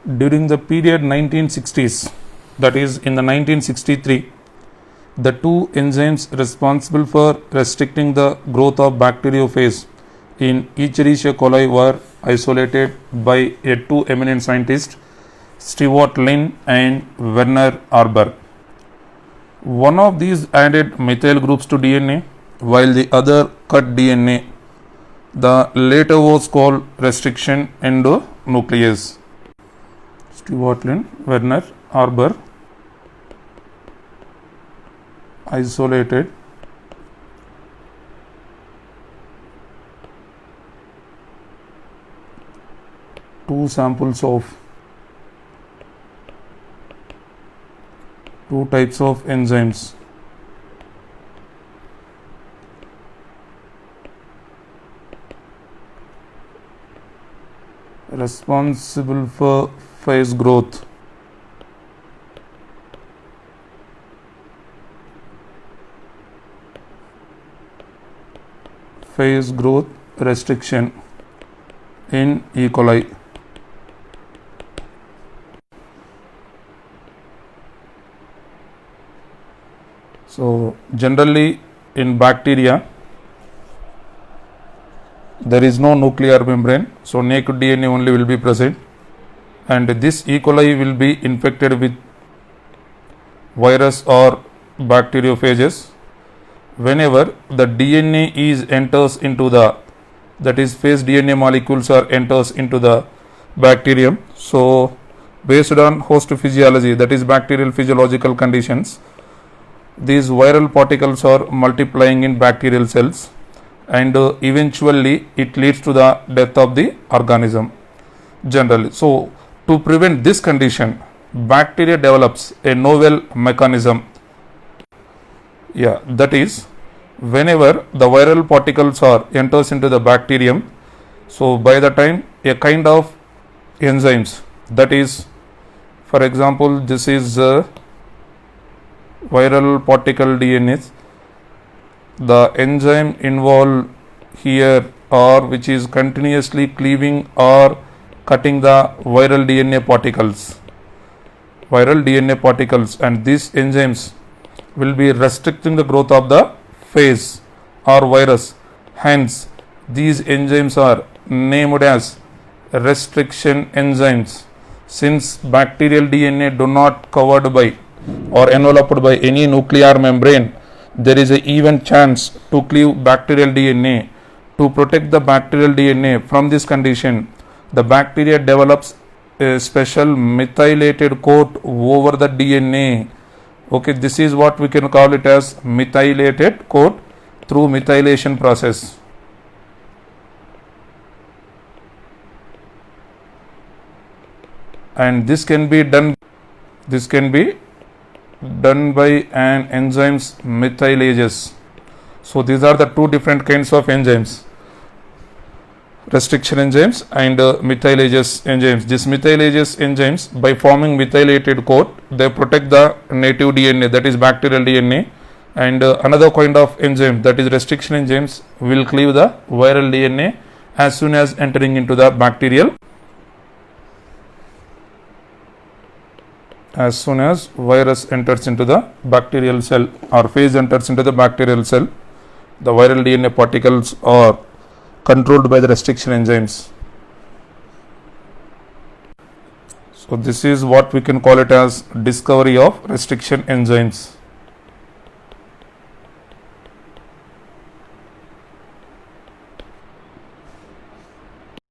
During the period 1960s, that is in the 1963, the two enzymes responsible for restricting the growth of bacteriophage in Escherichia coli were isolated by two eminent scientists, Stewart Lin and Werner Arber. One of these added methyl groups to DNA, while the other cut DNA. The later was called restriction endonuclease. Stewart Lin, Werner Arber isolated two samples of two types of enzymes responsible for phage growth. Phage growth restriction in E. coli. So generally in bacteria there is no nuclear membrane, so naked DNA only will be present, and this E. coli will be infected with virus or bacteriophages. Whenever the DNA enters into the, that is phage DNA molecules are enters into the bacterium, so based on host physiology, that is bacterial physiological conditions, these viral particles are multiplying in bacterial cells, and eventually it leads to the death of the organism generally. So to prevent this condition, bacteria develops a novel mechanism. That is, whenever the viral particles are enters into the bacterium, so by the time a kind of enzymes, that is, for example, this is viral particle DNA, the enzyme involved here or which is continuously cleaving or cutting the viral DNA particles, and these enzymes will be restricting the growth of the phage or virus. Hence these enzymes are named as restriction enzymes. Since bacterial DNA do not covered by or enveloped by any nuclear membrane, there is an even chance to cleave bacterial DNA. To protect the bacterial DNA from this condition, the bacteria develops a special methylated coat over the DNA. Okay, this is what we can call it as methylated coat through methylation process. And this can be done by an enzymes methylases. So these are the two different kinds of enzymes, restriction enzymes and methylases enzymes. These methylases enzymes, by forming methylated coat, they protect the native DNA, that is bacterial DNA, and another kind of enzyme, that is restriction enzymes, will cleave the viral DNA as soon as entering into the bacterial. As soon as virus enters into the bacterial cell or phage enters into the bacterial cell, the viral DNA particles are controlled by the restriction enzymes. So this is what we can call it as discovery of restriction enzymes.